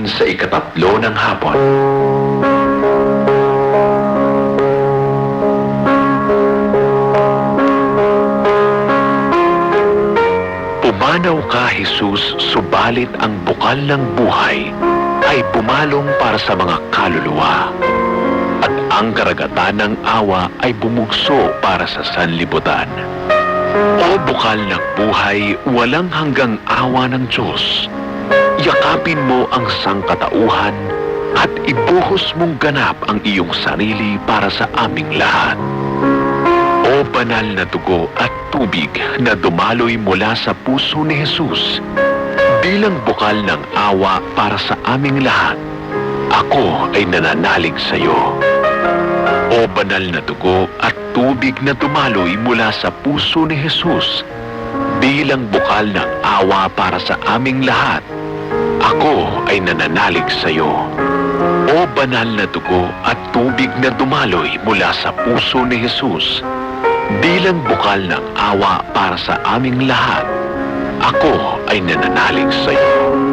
natin sa ikatatlo ng hapon. Pumanaw ka, Jesus, subalit ang bukal ng buhay ay pumalong para sa mga kaluluwa. At ang karagatan ng awa ay bumugso para sa sanlibutan. O bukal ng buhay, walang hanggang awa ng Diyos. Yakapin mo ang sangkatauhan at ibuhos mong ganap ang iyong sarili para sa aming lahat. O banal na dugo at tubig na dumaloy mula sa puso ni Jesus, bilang bukal ng awa para sa aming lahat, ako ay nananalig sa iyo. O banal na dugo at tubig na dumaloy mula sa puso ni Jesus, bilang bukal ng awa para sa aming lahat, ako ay nananalig sa iyo. O banal na dugo at tubig na dumaloy mula sa puso ni Jesus, bilang bukal ng awa para sa aming lahat, ako ay nananalig sa iyo.